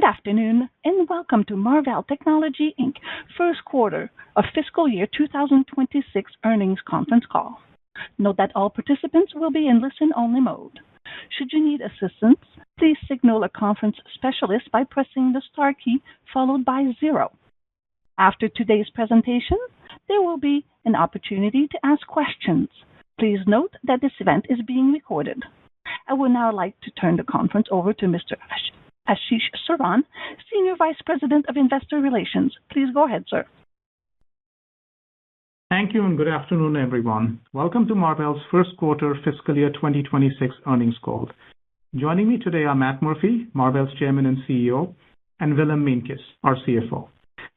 afternoon, and welcome to Marvell Technology, Inc. First Quarter of Fiscal Year 2026 Earnings Conference Call. Note that all participants will be in listen-only mode. Should you need assistance, please signal a conference specialist by pressing the star key followed by 0. After today's presentation, there will be an opportunity to ask questions. Please note that this event is being recorded. I would now like to turn the conference over to Mr. Ashish Saran, Senior Vice President of Investor Relations. Please go ahead, sir. Thank you and good afternoon, everyone. Welcome to Marvell's First Quarter Fiscal Year 2026 Earnings Call. Joining me today are Matt Murphy, Marvell's Chairman and CEO, and Willem Meintjes, our CFO.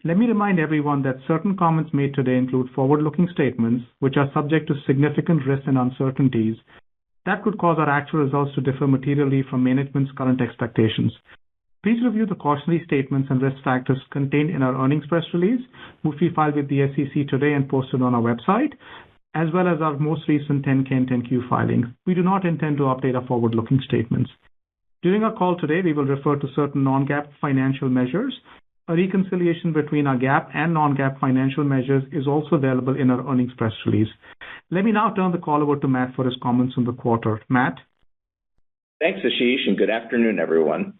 Let me remind everyone that certain comments made today include forward-looking statements, which are subject to significant risks and uncertainties that could cause our actual results to differ materially from management's current expectations. Please review the cautionary statements and risk factors contained in our earnings press release, which we filed with the SEC today and posted on our website, as well as our most recent 10-K and 10-Q filings. We do not intend to update our forward-looking statements. During our call today, we will refer to certain non-GAAP financial measures. A reconciliation between our GAAP and non-GAAP financial measures is also available in our earnings press release. Let me now turn the call over to Matt for his comments on the quarter. Matt? Thanks, Ashish, and good afternoon, everyone.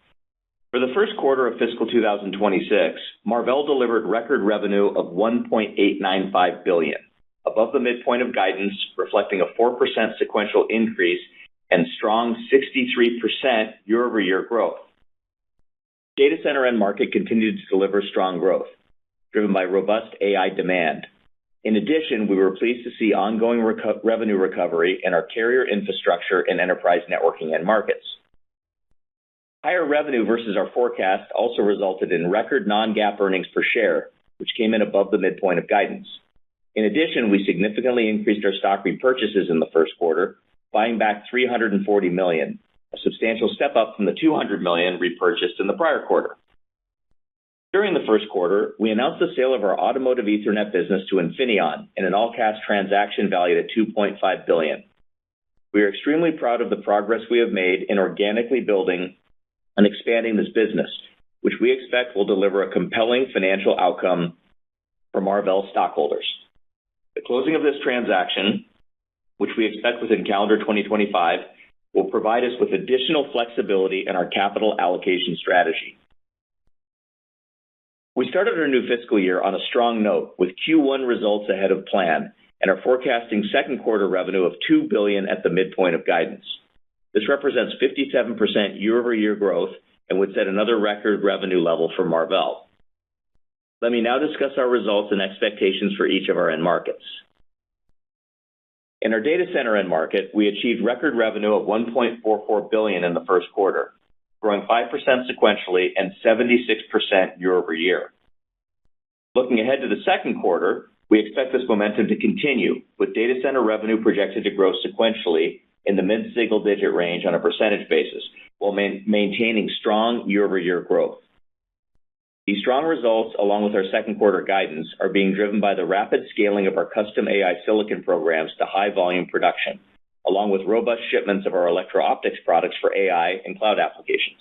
For the first quarter of fiscal 2026, Marvell delivered record revenue of $1.895 billion, above the midpoint of guidance, reflecting a 4% sequential increase and strong 63% year-over-year growth. Data center end market continued to deliver strong growth, driven by robust AI demand. In addition, we were pleased to see ongoing revenue recovery in our carrier infrastructure and enterprise networking end markets. Higher revenue versus our forecast also resulted in record non-GAAP earnings per share, which came in above the midpoint of guidance. In addition, we significantly increased our stock repurchases in the first quarter, buying back $340 million, a substantial step up from the $200 million repurchased in the prior quarter. During the first quarter, we announced the sale of our automotive Ethernet business to Infineon in an all-cash transaction valued at $2.5 billion. We are extremely proud of the progress we have made in organically building and expanding this business, which we expect will deliver a compelling financial outcome for Marvell stockholders. The closing of this transaction, which we expect within calendar 2025, will provide us with additional flexibility in our capital allocation strategy. We started our new fiscal year on a strong note with Q1 results ahead of plan and are forecasting second quarter revenue of $2 billion at the midpoint of guidance. This represents 57% year-over-year growth and would set another record revenue level for Marvell. Let me now discuss our results and expectations for each of our end markets. In our data center end market, we achieved record revenue of $1.44 billion in the first quarter, growing 5% sequentially and 76% year-over-year. Looking ahead to the second quarter, we expect this momentum to continue, with data center revenue projected to grow sequentially in the mid-single-digit range on a percentage basis, while maintaining strong year-over-year growth. These strong results, along with our second quarter guidance, are being driven by the rapid scaling of our custom AI silicon programs to high-volume production, along with robust shipments of our electro-optics products for AI and cloud applications.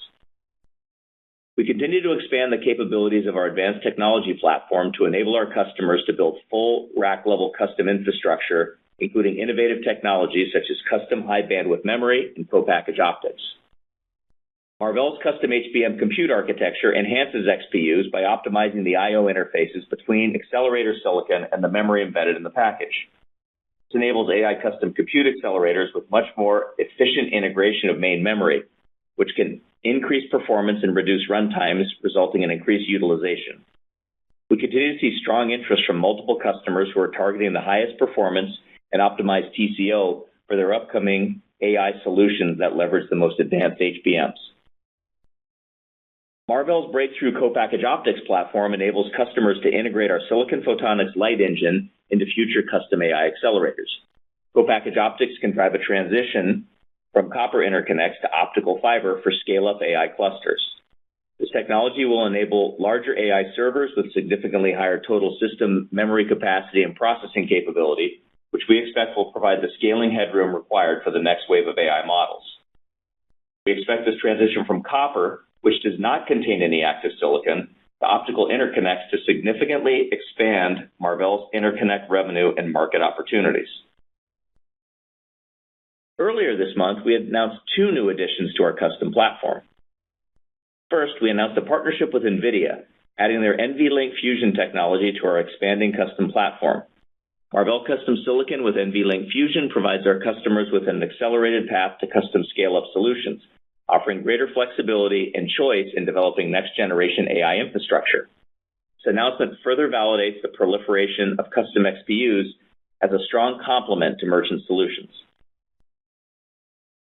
We continue to expand the capabilities of our advanced technology platform to enable our customers to build full rack-level custom infrastructure, including innovative technologies such as custom high-bandwidth memory and co-packaged optics. Marvell's custom HBM compute architecture enhances XPUs by optimizing the I/O interfaces between accelerator silicon and the memory embedded in the package. This enables AI custom compute accelerators with much more efficient integration of main memory, which can increase performance and reduce runtimes, resulting in increased utilization. We continue to see strong interest from multiple customers who are targeting the highest performance and optimized TCO for their upcoming AI solutions that leverage the most advanced HBMs. Marvell's breakthrough co-packaged optics platform enables customers to integrate our silicon photonics light engine into future custom AI accelerators. Co-packaged optics can drive a transition from copper interconnects to optical fiber for scale-up AI clusters. This technology will enable larger AI servers with significantly higher total system memory capacity and processing capability, which we expect will provide the scaling headroom required for the next wave of AI models. We expect this transition from copper which does not contain any active silicon, to optical interconnects to significantly expand Marvell's interconnect revenue and market opportunities. Earlier this month, we announced two new additions to our custom platform. First, we announced a partnership with NVIDIA, adding their NVLink Fusion technology to our expanding custom platform. Marvell Custom Silicon with NVLink Fusion provides our customers with an accelerated path to custom scale-up solutions, offering greater flexibility and choice in developing next-generation AI infrastructure. This announcement further validates the proliferation of custom XPUs as a strong complement to merchant solutions.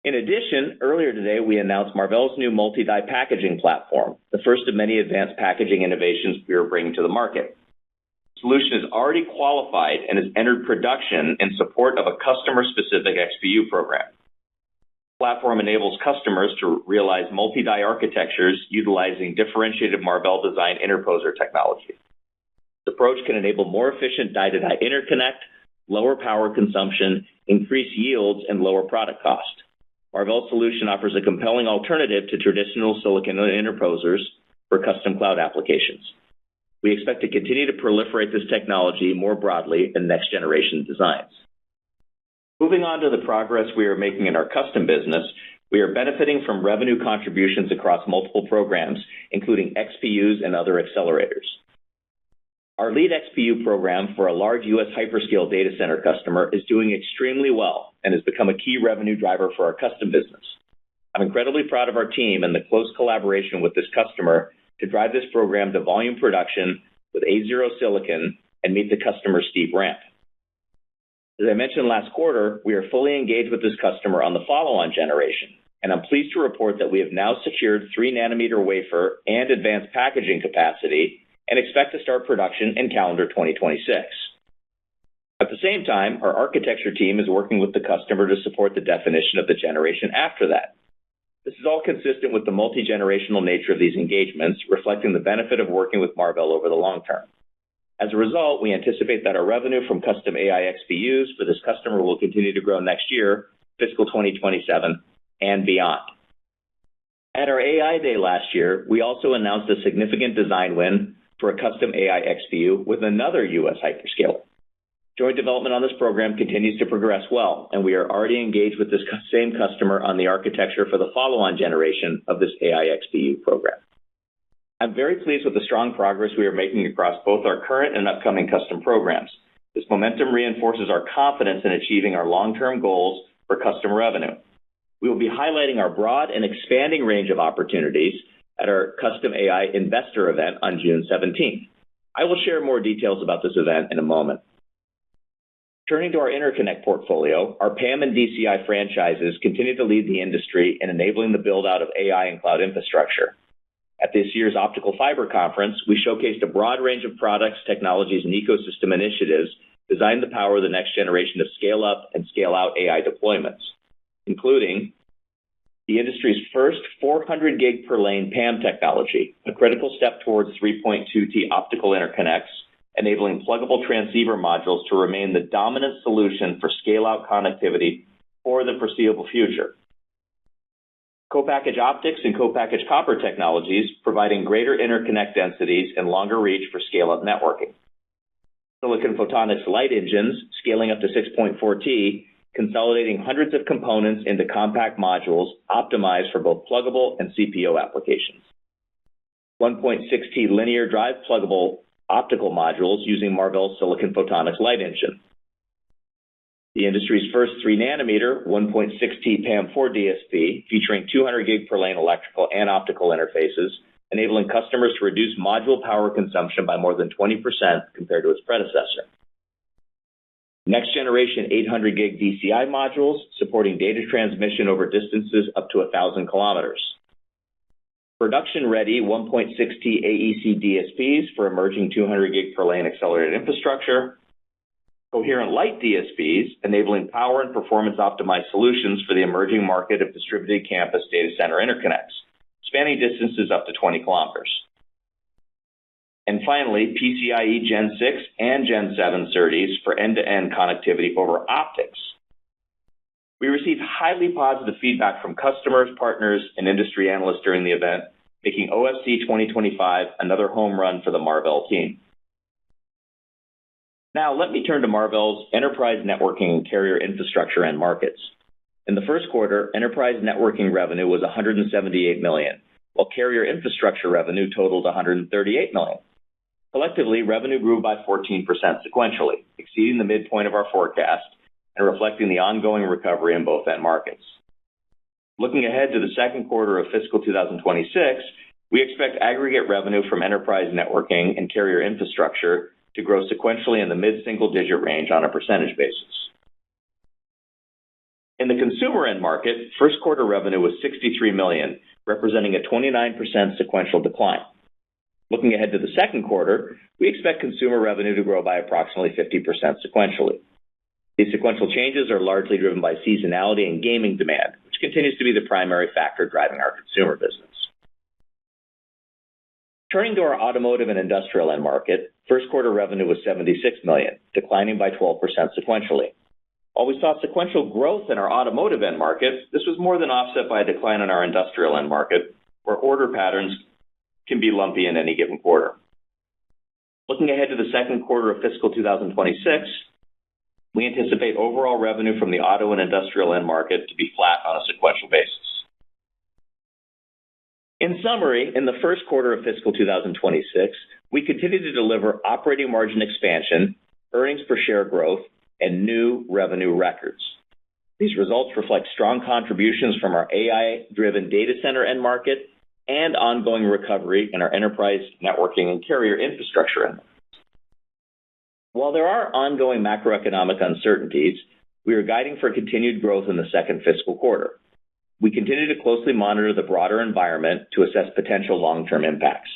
In addition, earlier today, we announced Marvell's new multi-die packaging platform, the first of many advanced packaging innovations we are bringing to the market. The solution is already qualified and has entered production in support of a customer-specific XPU program. The platform enables customers to realize multi-die architectures utilizing differentiated Marvell design interposer technology. This approach can enable more efficient die-to-die interconnect, lower power consumption, increase yields, and lower product cost. Marvell's solution offers a compelling alternative to traditional silicon interposers for custom cloud applications. We expect to continue to proliferate this technology more broadly in next-generation designs. Moving on to the progress we are making in our custom business, we are benefiting from revenue contributions across multiple programs, including XPUs and other accelerators. Our lead XPU program for a large U.S. hyperscale data center customer is doing extremely well and has become a key revenue driver for our custom business. I'm incredibly proud of our team and the close collaboration with this customer to drive this program to volume production with A0 silicon and meet the customer's steep ramp. As I mentioned last quarter, we are fully engaged with this customer on the follow-on generation, and I'm pleased to report that we have now secured 3-nanometer wafer and advanced packaging capacity and expect to start production in calendar 2026. At the same time, our architecture team is working with the customer to support the definition of the generation after that. This is all consistent with the multi-generational nature of these engagements, reflecting the benefit of working with Marvell over the long term. As a result, we anticipate that our revenue from custom AI XPUs for this customer will continue to grow next year, fiscal 2027, and beyond. At our AI Day last year, we also announced a significant design win for a custom AI XPU with another U.S. hyperscaler. Joint development on this program continues to progress well, and we are already engaged with this same customer on the architecture for the follow-on generation of this AI XPU program. I'm very pleased with the strong progress we are making across both our current and upcoming custom programs. This momentum reinforces our confidence in achieving our long-term goals for custom revenue. We will be highlighting our broad and expanding range of opportunities at our Custom AI Investor event on June 17th. I will share more details about this event in a moment. Turning to our interconnect portfolio, our PAM and DCI franchises continue to lead the industry in enabling the build-out of AI and cloud infrastructure. At this year's Optical Fiber Conference, we showcased a broad range of products, technologies, and ecosystem initiatives designed to power the next generation of scale-up and scale-out AI deployments, including the industry's first 400 gig per lane PAM technology, a critical step towards 3.2T optical interconnects, enabling pluggable transceiver modules to remain the dominant solution for scale-out connectivity for the foreseeable future. Co-packaged optics and co-packaged copper technologies, providing greater interconnect densities and longer reach for scale-up networking. Silicon photonics light engines, scaling up to 6.4T, consolidating hundreds of components into compact modules optimized for both pluggable and CPO applications. 1.6T linear drive pluggable optical modules using Marvell's silicon photonics light engine. The industry's first 3-nanometer 1.6T PAM4 DSP, featuring 200 gig per lane electrical and optical interfaces, enabling customers to reduce module power consumption by more than 20% compared to its predecessor. Next generation 800 gig DCI modules, supporting data transmission over distances up to 1,000 kilometers. Production-ready 1.6T AEC DSPs for emerging 200 gig per lane accelerated infrastructure. Coherent-lite DSPs, enabling power and performance optimized solutions for the emerging market of distributed campus data center interconnects, spanning distances up to 20 kilometers. And finally, PCIe Gen 6 and Gen 7 SerDes for end-to-end connectivity over optics. We received highly positive feedback from customers, partners, and industry analysts during the event, making OFC 2025 another home run for the Marvell team. Now, let me turn to Marvell's enterprise networking and carrier infrastructure end markets. In the first quarter, enterprise networking revenue was $178 million, while carrier infrastructure revenue totaled $138 million. Collectively, revenue grew by 14% sequentially, exceeding the midpoint of our forecast and reflecting the ongoing recovery in both end markets. Looking ahead to the second quarter of fiscal 2026, we expect aggregate revenue from enterprise networking and carrier infrastructure to grow sequentially in the mid-single-digit range on a percentage basis. In the consumer end market, first quarter revenue was $63 million, representing a 29% sequential decline. Looking ahead to the second quarter, we expect consumer revenue to grow by approximately 50% sequentially. These sequential changes are largely driven by seasonality and gaming demand, which continues to be the primary factor driving our consumer business. Turning to our automotive and industrial end market, first quarter revenue was $76 million, declining by 12% sequentially. While we saw sequential growth in our automotive end market, this was more than offset by a decline in our industrial end market, where order patterns can be lumpy in any given quarter. Looking ahead to the second quarter of fiscal 2026, we anticipate overall revenue from the auto and industrial end market to be flat on a sequential basis. In summary, in the first quarter of fiscal 2026, we continue to deliver operating margin expansion, earnings per share growth, and new revenue records. These results reflect strong contributions from our AI-driven data center end market and ongoing recovery in our enterprise networking and carrier infrastructure end markets. While there are ongoing macroeconomic uncertainties, we are guiding for continued growth in the second fiscal quarter. We continue to closely monitor the broader environment to assess potential long-term impacts.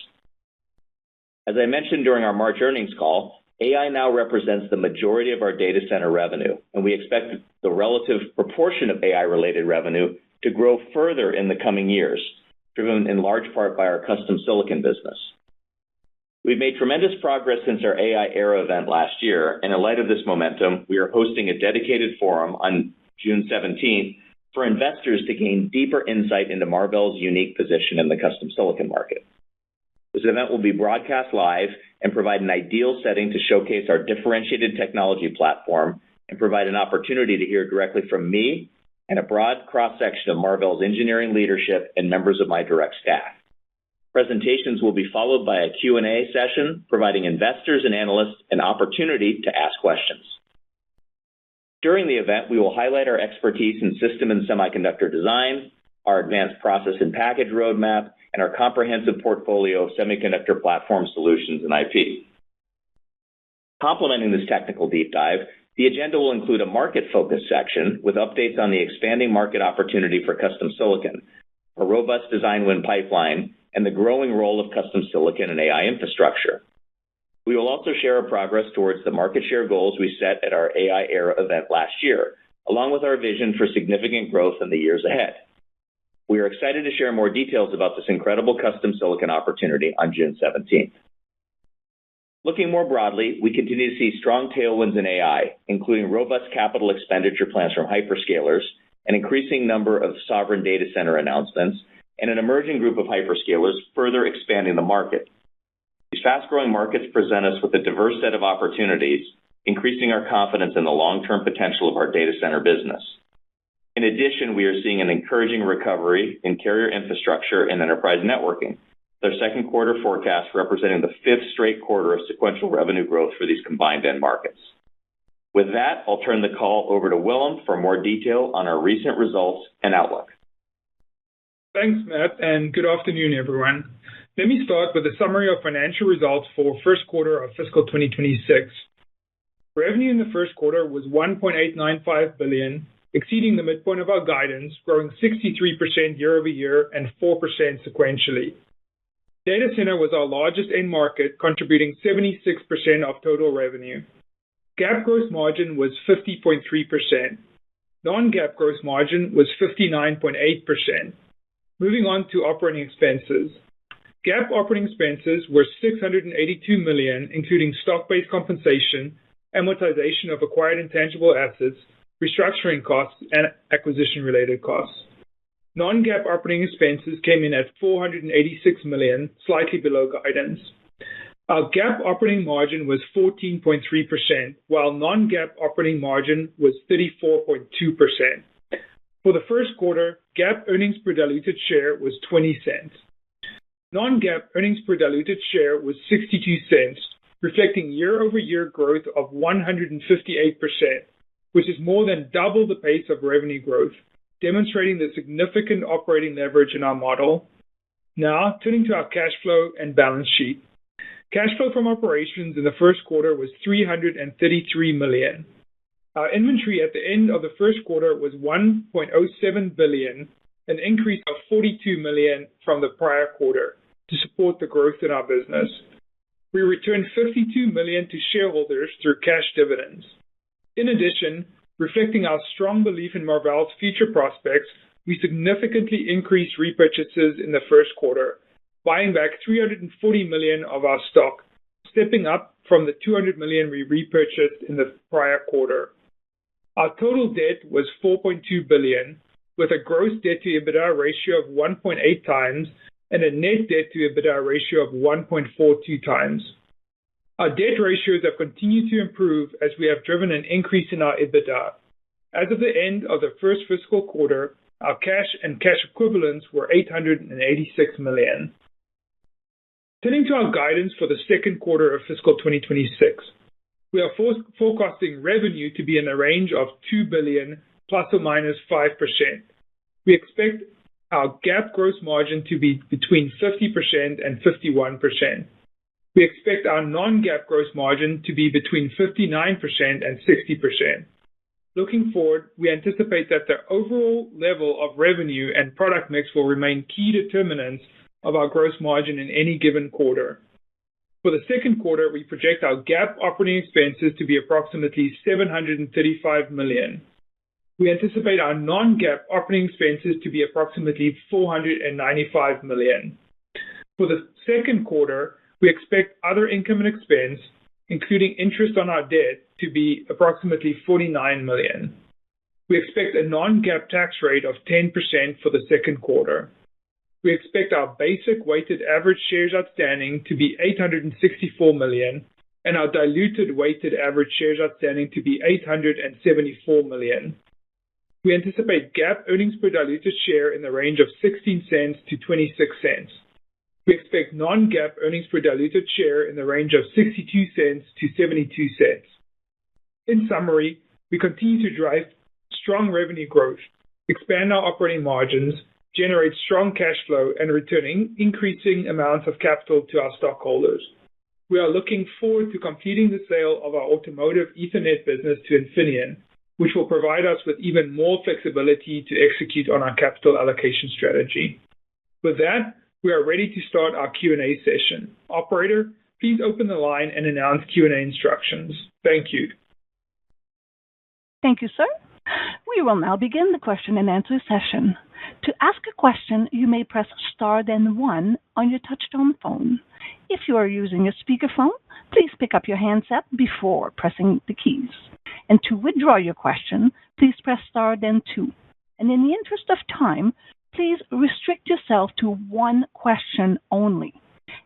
As I mentioned during our March earnings call, AI now represents the majority of our data center revenue, and we expect the relative proportion of AI-related revenue to grow further in the coming years, driven in large part by our custom silicon business. We've made tremendous progress since our AI Era event last year, and in light of this momentum, we are hosting a dedicated forum on June 17th for investors to gain deeper insight into Marvell's unique position in the custom silicon market. This event will be broadcast live and provide an ideal setting to showcase our differentiated technology platform and provide an opportunity to hear directly from me and a broad cross-section of Marvell's engineering leadership and members of my direct staff. Presentations will be followed by a Q&A session, providing investors and analysts an opportunity to ask questions. During the event, we will highlight our expertise in system and semiconductor design, our advanced process and package roadmap, and our comprehensive portfolio of semiconductor platform solutions and IP. Complementing this technical deep dive, the agenda will include a market-focused section with updates on the expanding market opportunity for custom silicon, a robust design win pipeline, and the growing role of custom silicon and AI infrastructure. We will also share our progress towards the market share goals we set at our AI Era event last year, along with our vision for significant growth in the years ahead. We are excited to share more details about this incredible custom silicon opportunity on June 17th. Looking more broadly, we continue to see strong tailwinds in AI, including robust capital expenditure plans from hyperscalers, an increasing number of sovereign data center announcements, and an emerging group of hyperscalers further expanding the market. These fast-growing markets present us with a diverse set of opportunities, increasing our confidence in the long-term potential of our data center business. In addition, we are seeing an encouraging recovery in carrier infrastructure and enterprise networking, with our second quarter forecast representing the fifth straight quarter of sequential revenue growth for these combined end markets. With that, I'll turn the call over to Willem for more detail on our recent results and outlook. Thanks, Matt, and good afternoon, everyone. Let me start with a summary of financial results for first quarter of fiscal 2026. Revenue in the first quarter was $1.895 billion, exceeding the midpoint of our guidance, growing 63% year-over-year and 4% sequentially. Data center was our largest end market, contributing 76% of total revenue. GAAP gross margin was 50.3%. Non-GAAP gross margin was 59.8%. Moving on to operating expenses. GAAP operating expenses were $682 million, including stock-based compensation, amortization of acquired intangible assets, restructuring costs, and acquisition-related costs. Non-GAAP operating expenses came in at $486 million, slightly below guidance. Our GAAP operating margin was 14.3%, while non-GAAP operating margin was 34.2%. For the first quarter, GAAP earnings per diluted share was 20 cents. Non-GAAP earnings per diluted share was 62 cents, reflecting year-over-year growth of 158%, which is more than double the pace of revenue growth, demonstrating the significant operating leverage in our model. Now, turning to our cash flow and balance sheet. Cash flow from operations in the first quarter was $333 million. Our inventory at the end of the first quarter was $1.07 billion, an increase of $42 million from the prior quarter to support the growth in our business. We returned $52 million to shareholders through cash dividends. In addition, reflecting our strong belief in Marvell's future prospects, we significantly increased repurchases in the first quarter, buying back $340 million of our stock, stepping up from the $200 million we repurchased in the prior quarter. Our total debt was $4.2 billion, with a gross debt-to-EBITDA ratio of 1.8 times and a net debt-to-EBITDA ratio of 1.42 times. Our debt ratios have continued to improve as we have driven an increase in our EBITDA. As of the end of the first fiscal quarter, our cash and cash equivalents were $886 million. Turning to our guidance for the second quarter of fiscal 2026, we are forecasting revenue to be in the range of $2 billion plus or minus 5%. We expect our GAAP gross margin to be between 50% and 51%. We expect our non-GAAP gross margin to be between 59% and 60%. Looking forward, we anticipate that the overall level of revenue and product mix will remain key determinants of our gross margin in any given quarter. For the second quarter, we project our GAAP operating expenses to be approximately $735 million. We anticipate our non-GAAP operating expenses to be approximately $495 million. For the second quarter, we expect other income and expense, including interest on our debt, to be approximately $49 million. We expect a non-GAAP tax rate of 10% for the second quarter. We expect our basic weighted average shares outstanding to be 864 million and our diluted weighted average shares outstanding to be 874 million. We anticipate GAAP earnings per diluted share in the range of 16 cents to 26 cents. We expect non-GAAP earnings per diluted share in the range of 62 cents to 72 cents. In summary, we continue to drive strong revenue growth, expand our operating margins, generate strong cash flow, and returning increasing amounts of capital to our stockholders. We are looking forward to completing the sale of our automotive Ethernet business to Infineon, which will provide us with even more flexibility to execute on our capital allocation strategy. With that, we are ready to start our Q&A session. Operator, please open the line and announce Q&A instructions. Thank you. Thank you, sir. We will now begin the question and answer session. To ask a question, you may press star then one on your touch-tone phone. If you are using a speakerphone, please pick up your handset before pressing the keys. And to withdraw your question, please press star then two. And in the interest of time, please restrict yourself to one question only.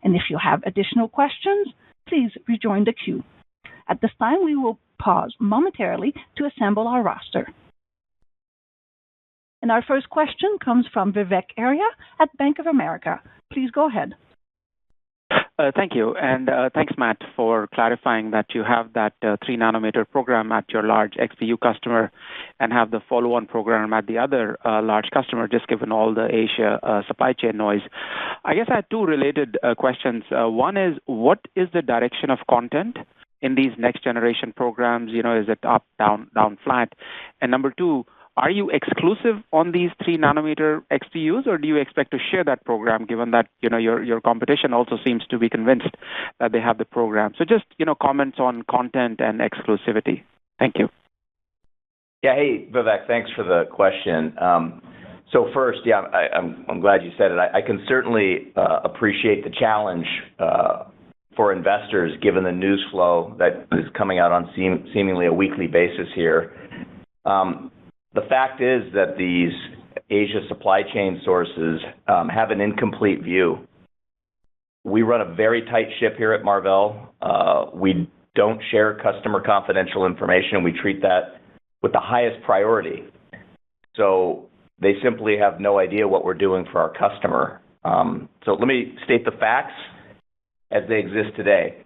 And if you have additional questions, please rejoin the queue. At this time, we will pause momentarily to assemble our roster. And our first question comes from Vivek Arya at Bank of America. Please go ahead. Thank you. And thanks, Matt, for clarifying that you have that 3-nanometer program at your large XPU customer and have the follow-on program at the other large customer, just given all the Asia supply chain noise. I guess I had two related questions. One is, what is the direction of content in these next-generation programs? You know, is it up, down, flat? And number two, are you exclusive on these 3-nanometer XPUs, or do you expect to share that program, given that, you know, your competition also seems to be convinced that they have the program? So just, you know, comments on content and exclusivity. Thank you. Yeah, hey, Vivek, thanks for the question. So first, yeah, I'm glad you said it. I can certainly appreciate the challenge for investors, given the news flow that is coming out on seemingly a weekly basis here. The fact is that these Asia supply chain sources have an incomplete view. We run a very tight ship here at Marvell. We don't share customer confidential information. We treat that with the highest priority. So they simply have no idea what we're doing for our customer. So let me state the facts as they exist today.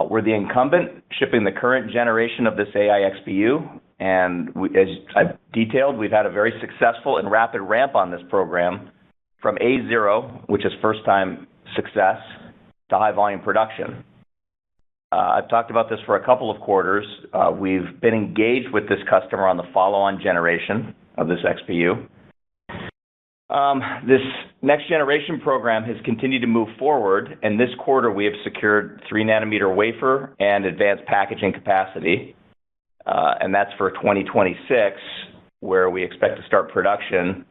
We're the incumbent shipping the current generation of this AI XPU, and as I've detailed, we've had a very successful and rapid ramp on this program from A0, which is first-time success, to high-volume production. I've talked about this for a couple of quarters. We've been engaged with this customer on the follow-on generation of this XPU. This next generation program has continued to move forward, and this quarter we have secured 3-nanometer wafer and advanced packaging capacity, and that's for 2026, where we expect to start production,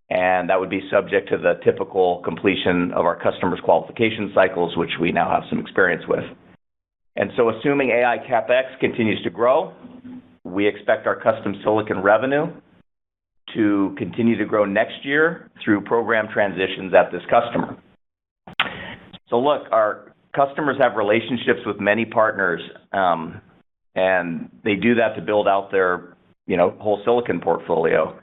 and that would be subject to the typical completion of our customers' qualification cycles, which we now have some experience with. And so assuming AI CapEx continues to grow, we expect our custom silicon revenue to continue to grow next year through program transitions at this customer. So look, our customers have relationships with many partners, and they do that to build out their, whole silicon portfolio.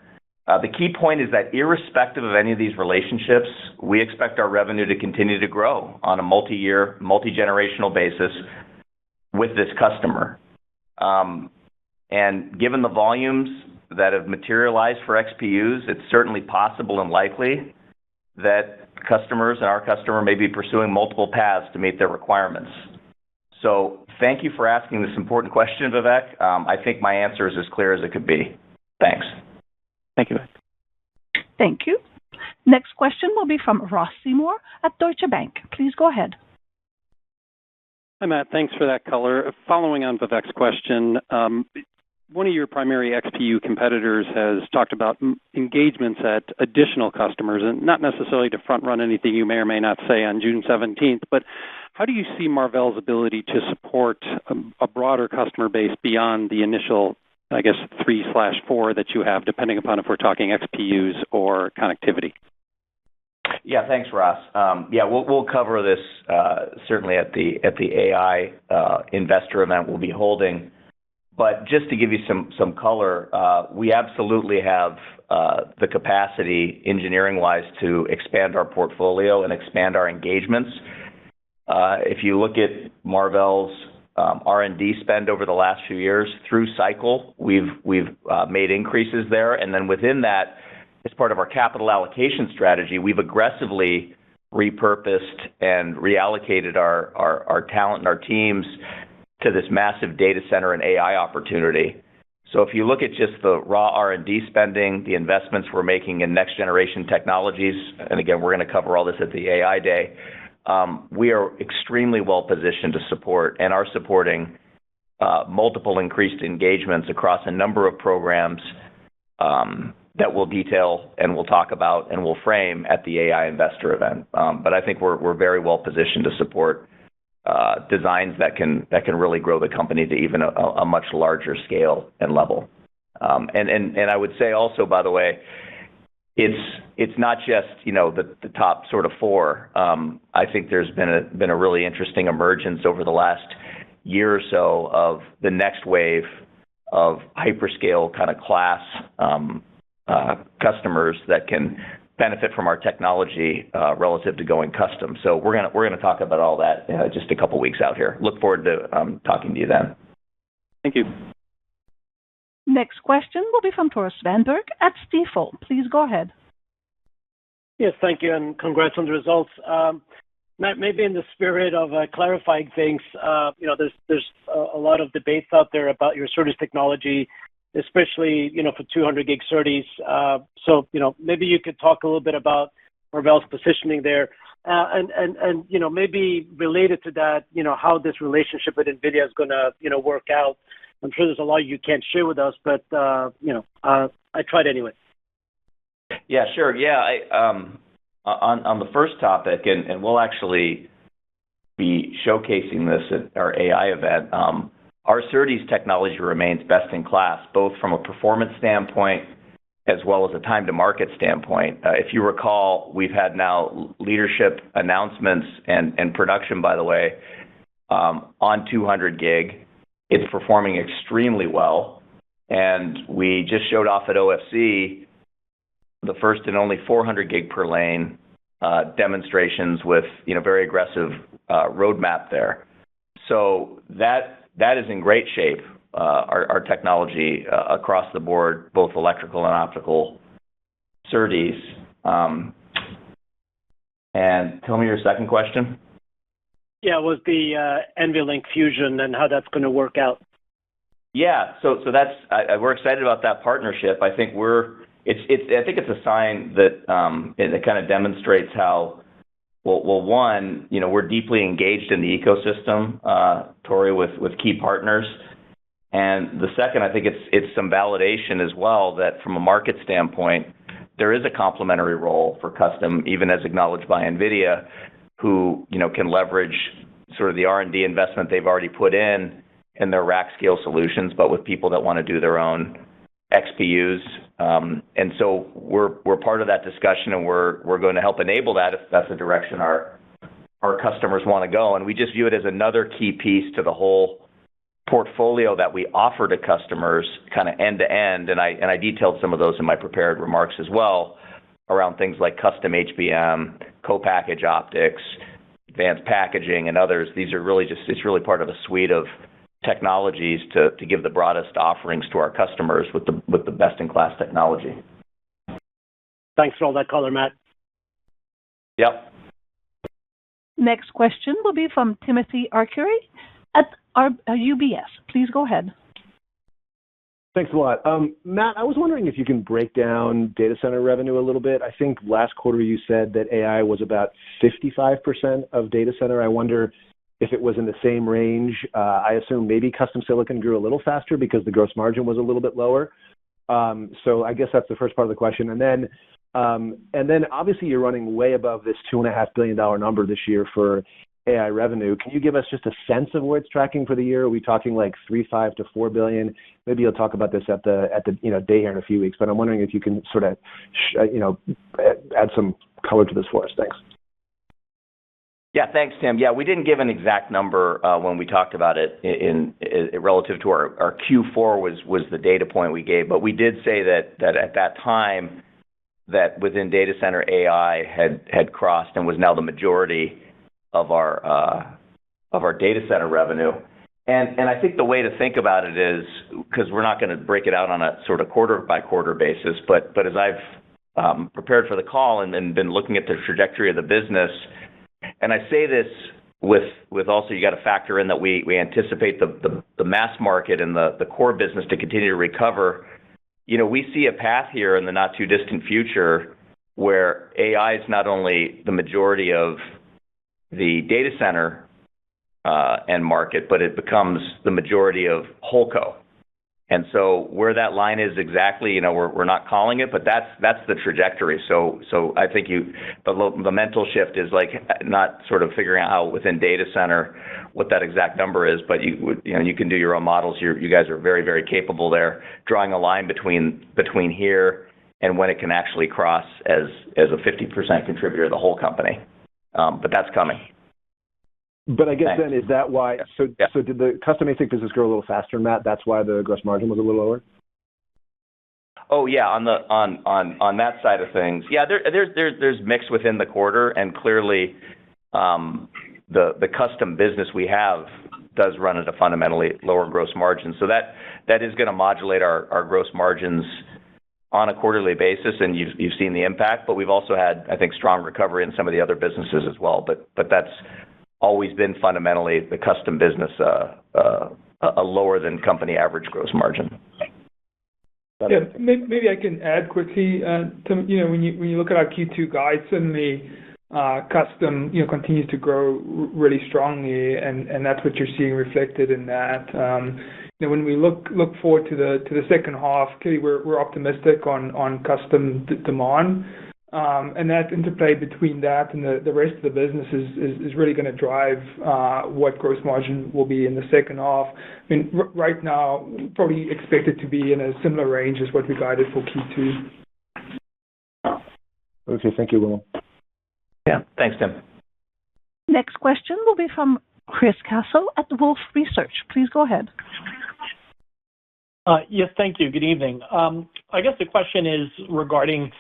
The key point is that irrespective of any of these relationships, we expect our revenue to continue to grow on a multi-year, multi-generational basis with this customer. And given the volumes that have materialized for XPUs, it's certainly possible and likely that customers and our customer may be pursuing multiple paths to meet their requirements. So thank you for asking this important question, Vivek. I think my answer is as clear as it could be. Thanks. Thank you. Thank you. Next question will be from Ross Seymour at Deutsche Bank. Please go ahead. Hi, Matt. Thanks for that color. Following on Vivek's question, one of your primary XPU competitors has talked about engagements at additional customers, and not necessarily to front-run anything you may or may not say on June 17th, but how do you see Marvell's ability to support a broader customer base beyond the initial, 3/4 that you have, depending upon if we're talking XPUs or connectivity? Yeah, thanks, Ross. We'll cover this certainly at the AI investor event we'll be holding. But just to give you some color, we absolutely have the capacity, engineering-wise, to expand our portfolio and expand our engagements. If you look at Marvell's R&D spend over the last few years, through cycle, we've made increases there, and then within that, as part of our capital allocation strategy, we've aggressively repurposed and reallocated our talent and our teams to this massive data center and AI opportunity. So if you look at just the raw R&D spending, the investments we're making in next generation technologies, and again, we're going to cover all this at the AI Day, we are extremely well positioned to support and are supporting multiple increased engagements across a number of programs that we'll detail and we'll talk about and we'll frame at the AI investor event. But I think we're very well positioned to support designs that can really grow the company to even a much larger scale and level. And I would say also, by the way, it's not just the top sort of four. I think there's been a really interesting emergence over the last year or so of the next wave of hyperscale kind of class customers that can benefit from our technology relative to going custom. So we're gonna talk about all that just a couple weeks out here. Look forward to talking to you then. Thank you. Next question will be from Tore Svanberg at Stifel. Please go ahead. Yes, thank you, and congrats on the results. Matt, maybe in the spirit of clarifying things, there's a lot of debates out there about your SerDes technology, especially, for 200 gig SerDes. So, maybe you could talk a little bit about Marvell's positioning there. And maybe related to that, how this relationship with NVIDIA is gonna, work out. I'm sure there's a lot you can't share with us, but, I tried anyway. Yeah, sure. Yeah, on the first topic, and we'll actually be showcasing this at our AI event, our SerDes technology remains best in class, both from a performance standpoint as well as a time-to-market standpoint. If you recall, we've had now leadership announcements and production, by the way, on 200 gig. It's performing extremely well. And we just showed off at OFC the first and only 400 gig per lane demonstrations with very aggressive roadmap there. So that is in great shape. Our technology across the board, both electrical and optical SerDes. And tell me your second question. Yeah, it was the NVLink Fusion and how that's going to work out. Yeah, so that's we're excited about that partnership. I think it's a sign that it kind of demonstrates how one, we're deeply engaged in the ecosystem, Tori, with key partners. And the second, I think it's some validation as well that from a market standpoint, there is a complementary role for custom, even as acknowledged by NVIDIA, who can leverage sort of the R&D investment they've already put in their rack scale solutions, but with people that want to do their own XPUs. And so we're part of that discussion, and we're going to help enable that if that's the direction our customers want to go. And we just view it as another key piece to the whole portfolio that we offer to customers kind of end to end. And I detailed some of those in my prepared remarks as well around things like custom HBM, co-package optics, advanced packaging, and others. These are really it's really part of a suite of technologies to give the broadest offerings to our customers with the best-in-class technology. Thanks for all that color, Matt. Yep. Next question will be from Timothy Arcuri at UBS. Please go ahead. Thanks a lot. Matt, I was wondering if you can break down data center revenue a little bit. I think last quarter you said that AI was about 55% of data center. I wonder if it was in the same range. I assume maybe custom silicon grew a little faster because the gross margin was a little bit lower. So I guess that's the first part of the question. And then obviously you're running way above this $2.5 billion number this year for AI revenue. Can you give us just a sense of where it's tracking for the year? Are we talking like $3.5 to $4 billion? Maybe you'll talk about this at the day here in a few weeks. But I'm wondering if you can sort of add some color to this for us. Thanks. Yeah, thanks, Tim. Yeah, we didn't give an exact number when we talked about it in relative to our Q4 was the data point we gave, but we did say that at that time that within data center AI had crossed and was now the majority of our data center revenue. And I think the way to think about it is, because we're not going to break it out on a sort of quarter by quarter basis, but as I've prepared for the call and been looking at the trajectory of the business. And I say this with also you got to factor in that we anticipate the mass market and the core business to continue to recover. We see a path here in the not too distant future where AI is not only the majority of the data center end market, but it becomes the majority of Holco. And so where that line is exactly, we're not calling it, but that's the trajectory. So I think the mental shift is like not sort of figuring out within data center what that exact number is, but you can do your own models. You guys are very, very capable there, drawing a line between here and when it can actually cross as a 50% contributor to the whole company. But that's coming. But I guess then, is that why? So did the custom ASIC business grow a little faster, Matt? That's why the gross margin was a little lower. Oh yeah, on that side of things, yeah. There's mix within the quarter, and clearly, the custom business we have does run at a fundamentally lower gross margin. So that is going to modulate our gross margins on a quarterly basis, and you've seen the impact. But we've also had, I think, strong recovery in some of the other businesses as well. But that's always been fundamentally the custom business a lower than company average gross margin. Yeah, maybe I can add quickly. Tim, when you look at our Q2 guide, certainly custom continues to grow really strongly, and that's what you're seeing reflected in that. When we look forward to the second half, clearly we're optimistic on custom demand. And that interplay between that and the rest of the business is really going to drive what gross margin will be in the second half. I mean, right now, probably expect it to be in a similar range as what we guided for Q2. Okay, thank you, Will. Yeah, thanks, Tim. Next question will be from Chris Caso at Wolfe Research. Please go ahead. Yes, thank you. Good evening. I guess the question is regarding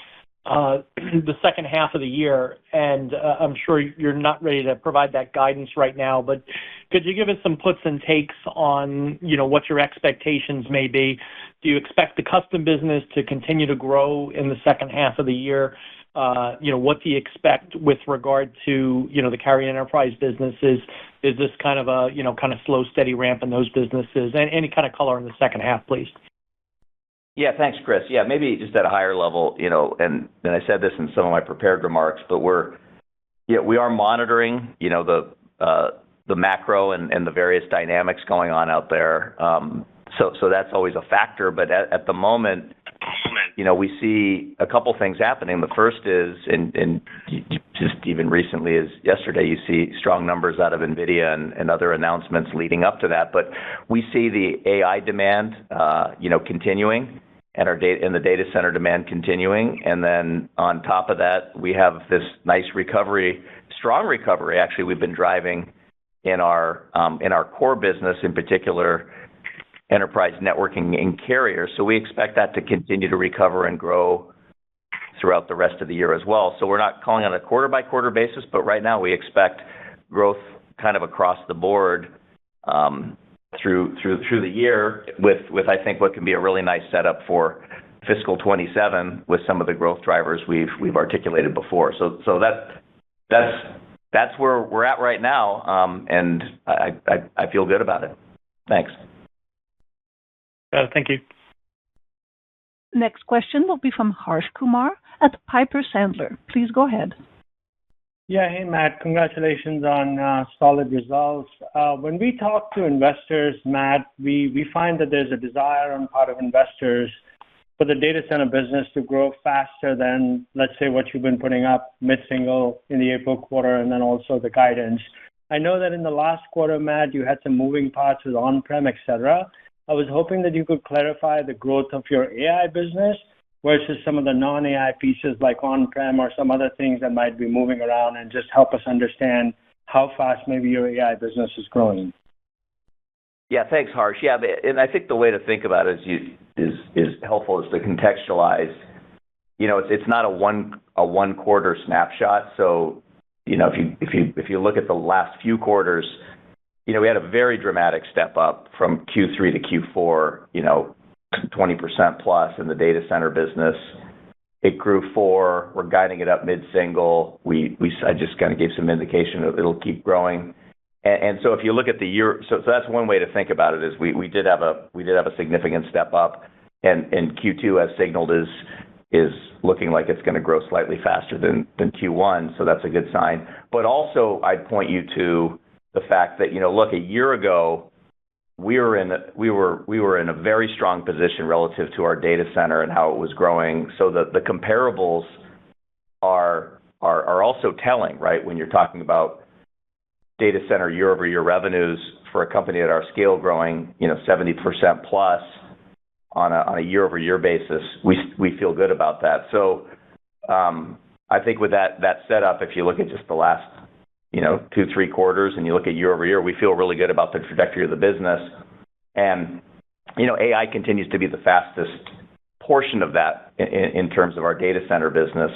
the second half of the year, and I'm sure you're not ready to provide that guidance right now, but could you give us some puts and takes on, what your expectations may be? Do you expect the custom business to continue to grow in the second half of the year? What do you expect with regard to, the carrier enterprise businesses? Is this kind of a, kind of slow, steady ramp in those businesses? And any kind of color in the second half, please. Yeah, thanks, Chris. Yeah, maybe just at a higher level, and I said this in some of my prepared remarks, but we are monitoring, the macro and the various dynamics going on out there. So that's always a factor. But at the moment, we see a couple things happening. The first is, and just even recently as yesterday, you see strong numbers out of NVIDIA and other announcements leading up to that. But we see the AI demand, continuing, and the data center demand continuing. And then on top of that, we have this nice recovery, strong recovery, actually, we've been driving in our core business, in particular, enterprise networking and carrier. So we expect that to continue to recover and grow throughout the rest of the year as well. So we're not calling on a quarter-by-quarter basis, but right now we expect growth kind of across the board through the year with I think what can be a really nice setup for fiscal 27 with some of the growth drivers we've articulated before. So that's where we're at right now, and I feel good about it. Thanks. Thank you. Next question will be from Harsh Kumar at Piper Sandler. Please go ahead. Yeah, hey, Matt. Congratulations on solid results. When we talk to investors, Matt, we find that there's a desire on part of investors for the data center business to grow faster than, let's say, what you've been putting up mid-single in the April quarter and then also the guidance. I know that in the last quarter, Matt, you had some moving parts with on-prem, et cetera. I was hoping that you could clarify the growth of your AI business versus some of the non-AI pieces like on-prem or some other things that might be moving around, and just help us understand how fast maybe your AI business is growing. Yeah, thanks, Harsh. Yeah, and I think the way to think about it is helpful is to contextualize. It's not a one quarter snapshot. So, if you look at the last few quarters, we had a very dramatic step up from Q3 to Q4, 20% plus in the data center business. It grew 4%. We're guiding it up mid-single. I just kind of gave some indication that it'll keep growing. And so if you look at the year, so that's one way to think about it, is we did have a significant step up, and Q2 as signaled is looking like it's going to grow slightly faster than Q1, so that's a good sign. But also, I'd point you to the fact that, look, a year ago, we were in a very strong position relative to our data center and how it was growing. So the comparables are also telling, right? When you're talking about data center year-over-year revenues for a company at our scale growing, 70% plus on a year-over-year basis, we feel good about that. So I think with that setup, if you look at just the last 2-3 quarters, and you look at year-over-year, we feel really good about the trajectory of the business. And, AI continues to be the fastest portion of that in terms of our data center business.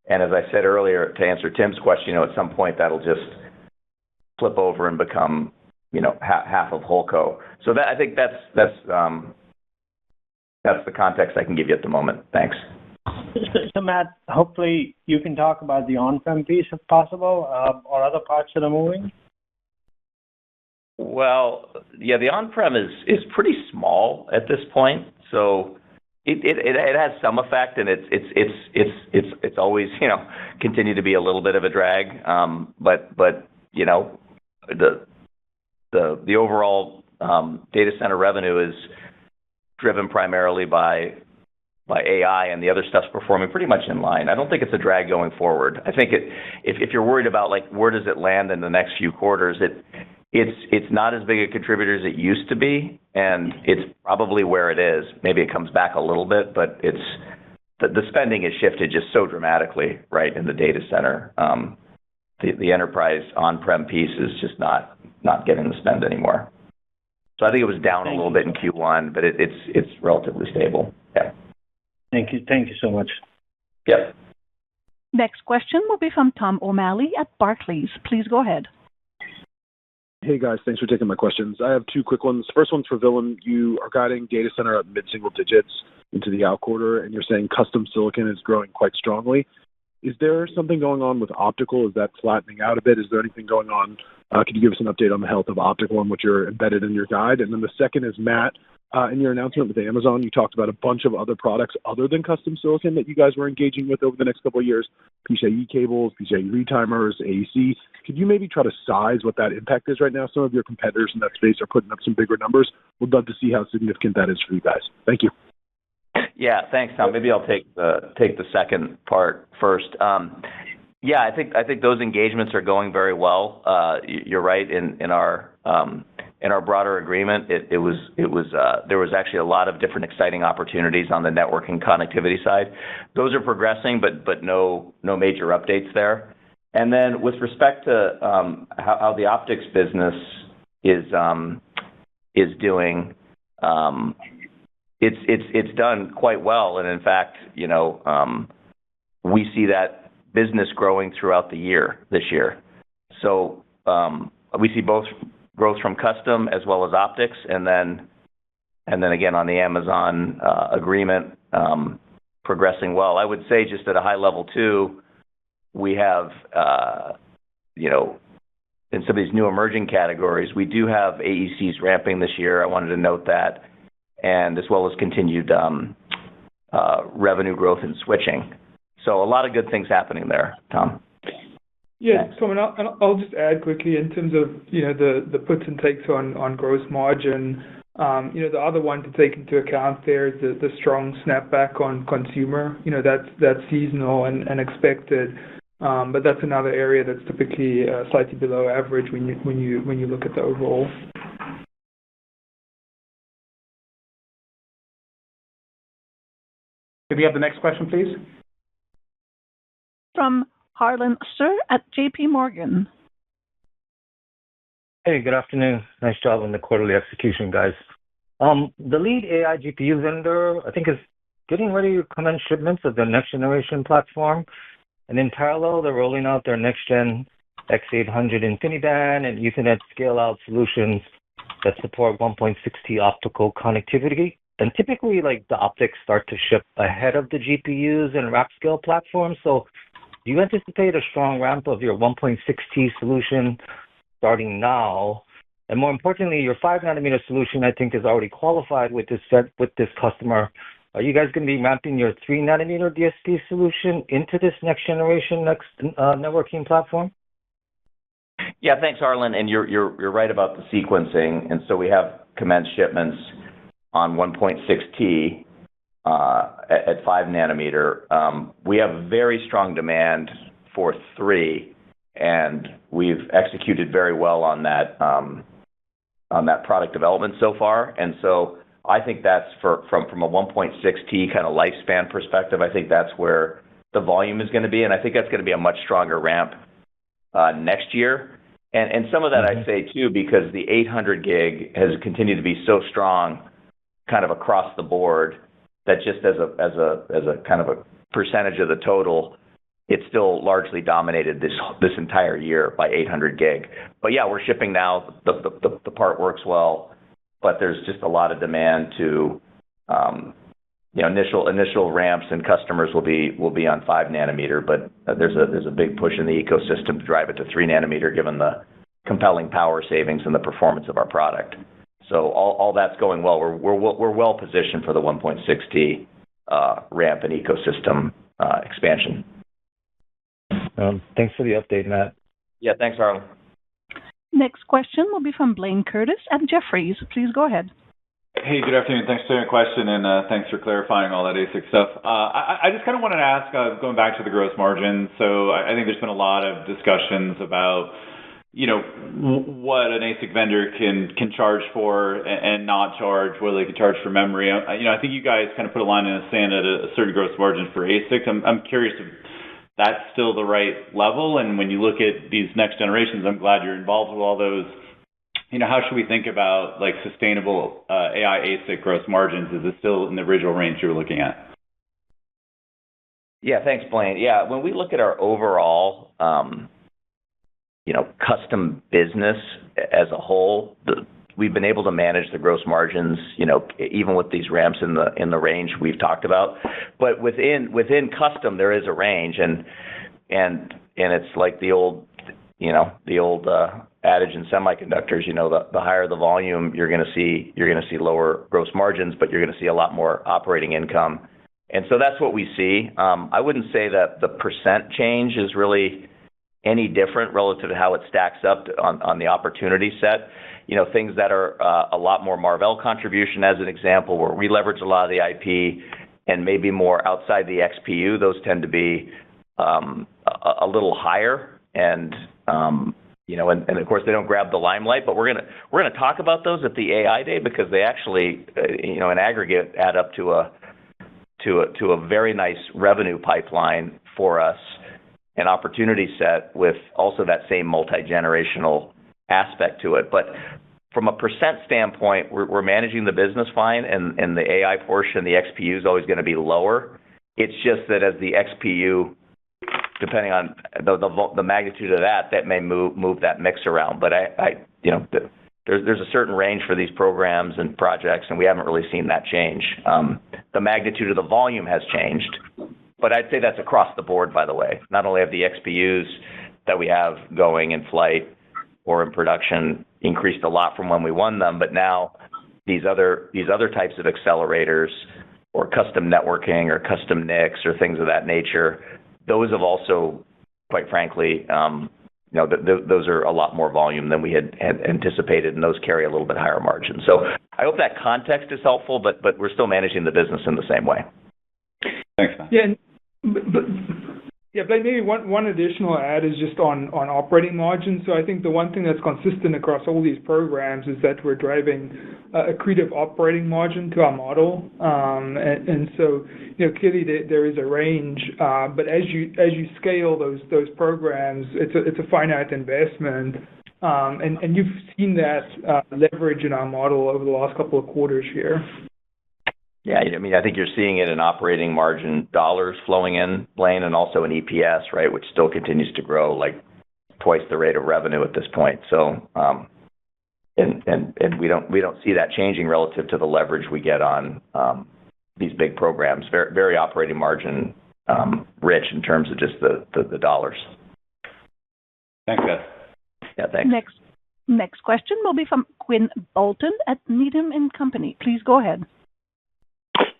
And as I said earlier, to answer Tim's question, at some point that'll just flip over and become, half of Holco. So I think that's the context I can give you at the moment. Thanks. So, Matt, hopefully you can talk about the on-prem piece if possible, or other parts that are moving. Well, yeah, the on-prem is pretty small at this point, so it has some effect, and it's always continue to be a little bit of a drag. But the overall data center revenue is driven primarily by by AI, and the other stuff's performing pretty much in line. I don't think it's a drag going forward. I think if you're worried about like where does it land in the next few quarters, it's not as big a contributor as it used to be, and it's probably where it is. Maybe it comes back a little bit, but the spending has shifted just so dramatically, right, in the data center. The enterprise on-prem piece is just not getting the spend anymore. So I think it was down a little bit in Q1, but it's relatively stable. Yeah. Thank you. Thank you so much. Yep. Next question will be from Tom O'Malley at Barclays. Please go ahead. Hey, guys. Thanks for taking my questions. I have two quick ones. First one's for Willem. You are guiding data center at mid-single digits into the out quarter, and you're saying custom silicon is growing quite strongly. Is there something going on with optical? Is that flattening out a bit? Is there anything going on? Could you give us an update on the health of optical and what you're embedded in your guide? And then the second is, Matt, in your announcement with Amazon, you talked about a bunch of other products other than custom silicon that you guys were engaging with over the next couple of years, PCIe cables, PCIe retimers, AEC. Could you maybe try to size what that impact is right now? Some of your competitors in that space are putting up some bigger numbers. We'd love to see how significant that is for you guys. Thank you. Yeah, thanks, Tom. Maybe I'll take the second part first. Yeah, I think those engagements are going very well. You're right. In our broader agreement, there was actually a lot of different exciting opportunities on the networking connectivity side. Those are progressing, but no major updates there. And then with respect to how the optics business is doing, it's done quite well, and in fact, we see that business growing throughout the year this year. So we see both growth from custom as well as optics, and then again on the Amazon agreement progressing well. I would say just at a high level too, we have in some of these new emerging categories, we do have AECs ramping this year. I wanted to note that, and as well as continued revenue growth in switching. So a lot of good things happening there, Tom. Yeah, Tom, and I'll just add quickly in terms of the puts and takes on gross margin. The other one to take into account there is the strong snapback on consumer. That's seasonal and expected, but that's another area that's typically slightly below average when you look at the overall. Could we have the next question, please? From Harlan Sur at JP Morgan. Hey, good afternoon. Nice job on the quarterly execution, guys. The lead AI GPU vendor, I think, is getting ready to commence shipments of their next generation platform. And in parallel, they're rolling out their next gen X800 InfiniBand and Ethernet scale-out solutions that support 1.6T optical connectivity. And typically, the optics start to ship ahead of the GPUs and rack scale platforms. So do you anticipate a strong ramp of your 1.6T solution starting now? And more importantly, your 5-nanometer solution, I think, is already qualified with this customer. Are you guys going to be mapping your 3-nanometer DSP solution into this next generation networking platform? Yeah, thanks, Harlan. And you're right about the sequencing. And so we have commenced shipments on 1.6T at 5-nanometer. We have very strong demand for 3, and we've executed very well on that product development so far. And so I think that's from a 1.6T kind of lifespan perspective, I think that's where the volume is going to be, and I think that's going to be a much stronger ramp next year. And some of that I say too because the 800 gig has continued to be so strong, kind of across the board, that just as a kind of a percentage of the total, it's still largely dominated this entire year by 800 gig. But yeah, we're shipping now. The part works well, but there's just a lot of demand to initial ramps, and customers will be on 5-nanometer. But there's a big push in the ecosystem to drive it to 3-nanometer, given the compelling power savings and the performance of our product. So all that's going well. We're well positioned for the 1.6T ramp and ecosystem expansion. Thanks for the update, Matt. Yeah, thanks, Harlan. Next question will be from Blayne Curtis at Jefferies. Please go ahead. Hey, good afternoon. Thanks for taking the question, and thanks for clarifying all that ASIC stuff. I just kind of wanted to ask, going back to the gross margin. So I think there's been a lot of discussions about, what an ASIC vendor can charge for and not charge, whether they can charge for memory. I think you guys kind of put a line in the sand at a certain gross margin for ASIC. I'm curious if that's still the right level. And when you look at these next generations, I'm glad you're involved with all those. How should we think about sustainable AI ASIC gross margins? Is it still in the original range you were looking at? Yeah, thanks, Blaine. Yeah, when we look at our overall, custom business as a whole, we've been able to manage the gross margins, even with these ramps in the range we've talked about. But within custom, there is a range, and it's like the old adage in semiconductors. The higher the volume, you're going to see lower gross margins, but you're going to see a lot more operating income. And so that's what we see. I wouldn't say that the percent change is really any different relative to how it stacks up on the opportunity set. Things that are a lot more Marvell contribution, as an example, where we leverage a lot of the IP and maybe more outside the XPU, those tend to be a little higher. And of course they don't grab the limelight, but we're gonna talk about those at the AI Day, because they actually, in aggregate, add up to a very nice revenue pipeline for us, an opportunity set with also that same multi-generational aspect to it. But from a percent standpoint, we're managing the business fine, and the AI portion, the XPU, is always going to be lower. It's just that as the XPU, depending on the magnitude of that may move that mix around. But there's a certain range for these programs and projects, and we haven't really seen that change. The magnitude of the volume has changed, but I'd say that's across the board, by the way. Not only have the XPUs that we have going in flight or in production increased a lot from when we won them, but now these other types of accelerators or custom networking or custom NICs or things of that nature, those have also, quite frankly, those are a lot more volume than we had anticipated, and those carry a little bit higher margin. So I hope that context is helpful, but we're still managing the business in the same way. Thanks, man. Yeah, but maybe one additional add is just on operating margins. So I think the one thing that's consistent across all these programs is that we're driving accretive operating margin to our model, and so clearly there is a range, but as you scale those programs, it's a finite investment, and you've seen that leverage in our model over the last couple of quarters here. Yeah, I think you're seeing it in operating margin dollars flowing in, Blaine, and also in EPS, right, which still continues to grow like twice the rate of revenue at this point. So, and we don't see that changing relative to the leverage we get on these big programs. Very, very operating margin rich in terms of just the dollars. Thanks, guys. Yeah, thanks. Next question will be from Quinn Bolton at Needham & Company. Please go ahead.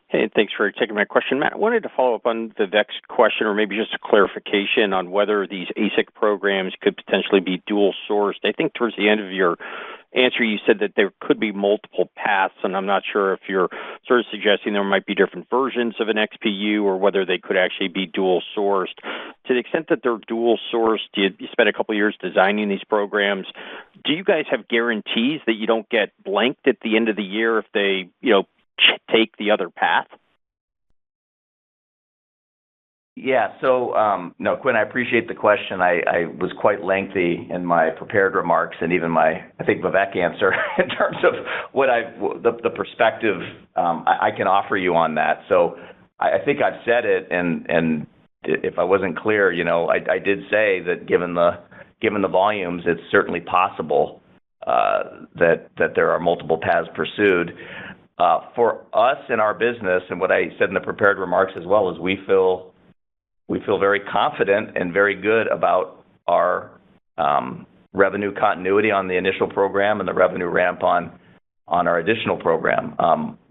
Hey, thanks for taking my question, Matt. I wanted to follow up on Vivek's question, or maybe just a clarification on whether these ASIC programs could potentially be dual sourced. I think towards the end of your answer, you said that there could be multiple paths, and I'm not sure if you're sort of suggesting there might be different versions of an XPU or whether they could actually be dual sourced. To the extent that they're dual sourced, you spent a couple of years designing these programs. Do you guys have guarantees that you don't get blanked at the end of the year if they, take the other path? Yeah, so, no, Quinn, I appreciate the question. I was quite lengthy in my prepared remarks and even I think Vivek answer in terms of what the perspective I can offer you on that. So I think I've said it, and if I wasn't clear, I did say that given the volumes, it's certainly possible that there are multiple paths pursued. For us in our business, and what I said in the prepared remarks as well, is we feel very confident and very good about our revenue continuity on the initial program and the revenue ramp on our additional program.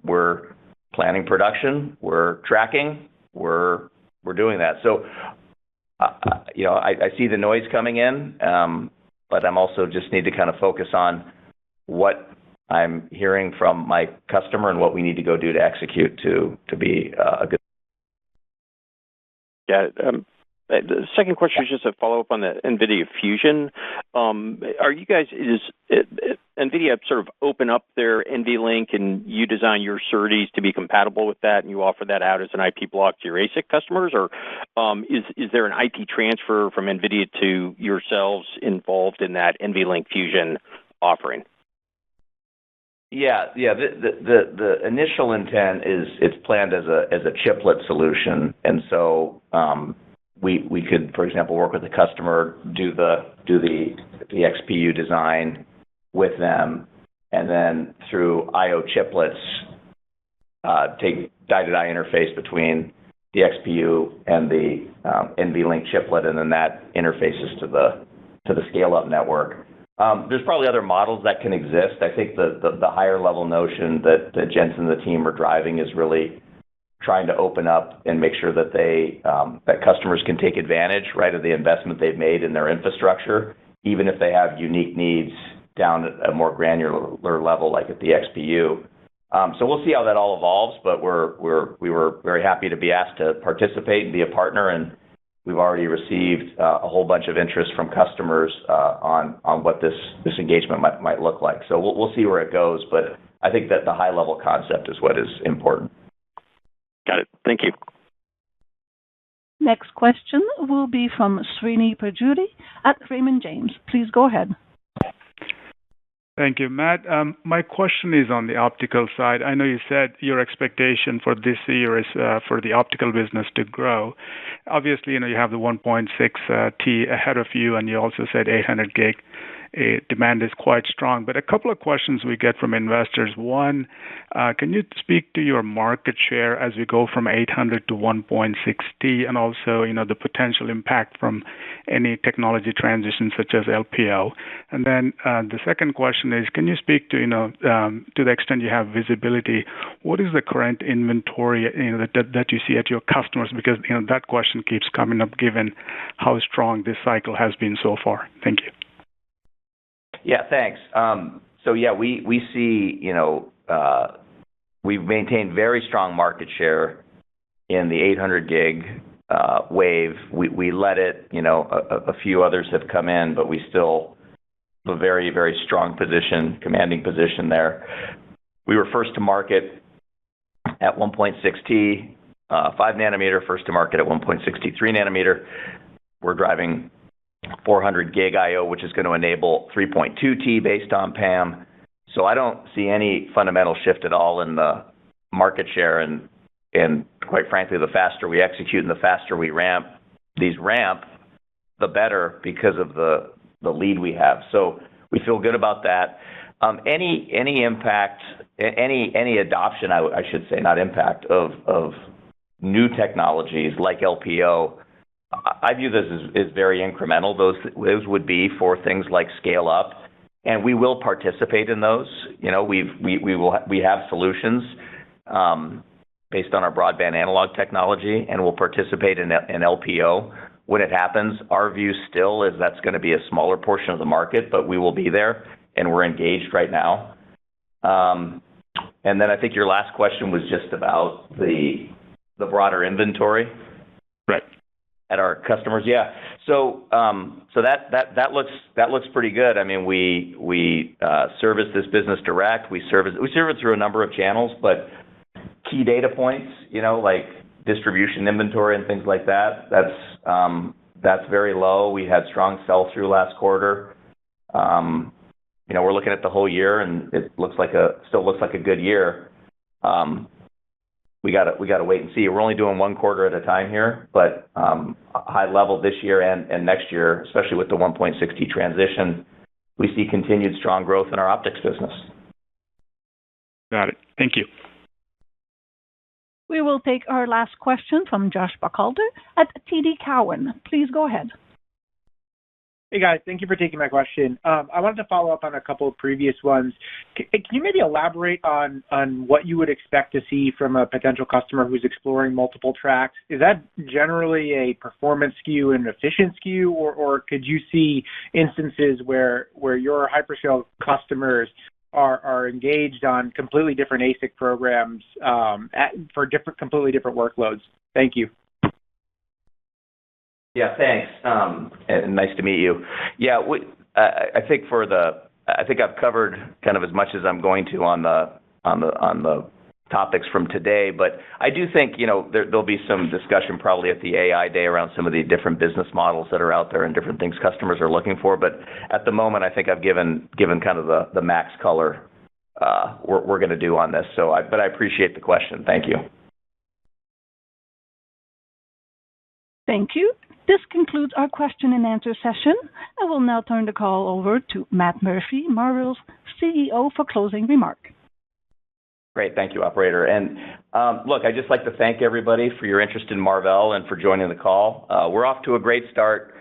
We're planning production, we're tracking, we're doing that. So, I see the noise coming in, but I'm also just need to kind of focus on what I'm hearing from my customer and what we need to go do to execute to be a good. Got it. The second question is just a follow-up on the NVIDIA Fusion. Are you guys, NVIDIA sort of open up their NVLink and you design your SerDes to be compatible with that and you offer that out as an IP block to your ASIC customers? Or is there an IP transfer from NVIDIA to yourselves involved in that NVLink Fusion offering? Yeah. The initial intent is it's planned as a chiplet solution, and so we could, for example, work with the customer, do the XPU design with them, and then through I/O chiplets, take die-to-die interface between the XPU and the NVLink chiplet, and then that interfaces to the scale-up network. There's probably other models that can exist. I think the higher level notion that Jensen and the team are driving is really trying to open up and make sure that that customers can take advantage, right, of the investment they've made in their infrastructure, even if they have unique needs down at a more granular level, like at the XPU. So we'll see how that all evolves, but we were very happy to be asked to participate and be a partner, and we've already received a whole bunch of interest from customers on what this engagement might look like. So we'll see where it goes, but I think that the high level concept is what is important. Got it. Thank you. Next question will be from Srini Pajjuri at Raymond James. Please go ahead. Thank you, Matt. My question is on the optical side. I know you said your expectation for this year is for the optical business to grow. Obviously, you have the 1.6T ahead of you, and you also said 800 gig demand is quite strong. But a couple of questions we get from investors. One, can you speak to your market share as we go from 800 to 1.6T, and also, the potential impact from any technology transition such as LPO? And then the second question is, can you speak to, to the extent you have visibility, what is the current inventory that you see at your customers? Because that question keeps coming up given how strong this cycle has been so far. Thank you. Yeah, thanks. So yeah, we see, we've maintained very strong market share in the 800 gig wave. We let it, a few others have come in, but we still have a very, very strong position, commanding position there. We were first to market at 1.6T, 5 nanometer, first to market at 1.6T, 3 nanometer. We're driving 400 gig I/O, which is going to enable 3.2T based on PAM. So I don't see any fundamental shift at all in the market share, and quite frankly, the faster we execute and the faster we ramp, the better because of the lead we have. So we feel good about that. Any impact, any adoption, I should say, not impact, of new technologies like LPO, I view this as very incremental. Those would be for things like scale up, and we will participate in those. We have solutions based on our broadband analog technology, and we'll participate in LPO when it happens. Our view still is that's going to be a smaller portion of the market, but we will be there, and we're engaged right now. And then I think your last question was just about the broader inventory. Right. At our customers, yeah. So that looks pretty good. I mean, we service this business direct. We serve it through a number of channels, but key data points, like distribution inventory and things like that. That's very low. We had strong sell-through last quarter. We're looking at the whole year, and it still looks like a good year. We got to wait and see. We're only doing one quarter at a time here, but high level this year and next year, especially with the 1.6T transition, we see continued strong growth in our optics business. Got it. Thank you. We will take our last question from Josh Buchalter at TD Cowen. Please go ahead. Hey, guys. Thank you for taking my question. I wanted to follow up on a couple of previous ones. Can you maybe elaborate on what you would expect to see from a potential customer who's exploring multiple tracks? Is that generally a performance skew and efficient skew, or could you see instances where your hyperscale customers are engaged on completely different ASIC programs for completely different workloads. Thank you. Yeah, thanks. And nice to meet you. Yeah, I think I've covered kind of as much as I'm going to on the topics from today, but I do think there'll be some discussion probably at the AI Day around some of the different business models that are out there and different things customers are looking for. But at the moment, I think I've given kind of the max color we're going to do on this. But I appreciate the question. Thank you. Thank you. This concludes our question and answer session. I will now turn the call over to Matt Murphy, Marvell's CEO, for closing remarks. Great. Thank you, operator. And look, I'd just like to thank everybody for your interest in Marvell and for joining the call. We're off to a great start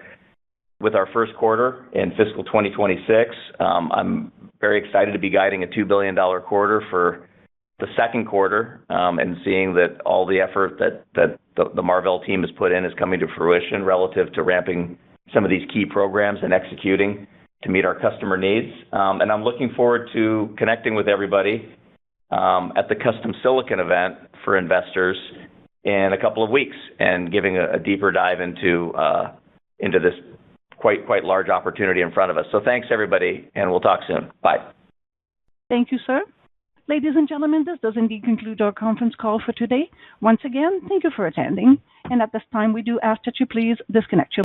with our first quarter in fiscal 2026. I'm very excited to be guiding a $2 billion quarter for the second quarter and seeing that all the effort that the Marvell team has put in is coming to fruition relative to ramping some of these key programs and executing to meet our customer needs. And I'm looking forward to connecting with everybody at the Custom Silicon event for investors in a couple of weeks and giving a deeper dive into this quite large opportunity in front of us. So thanks, everybody, and we'll talk soon. Bye. Thank you, sir. Ladies and gentlemen, this does indeed conclude our conference call for today. Once again, thank you for attending. And at this time, we do ask that you please disconnect your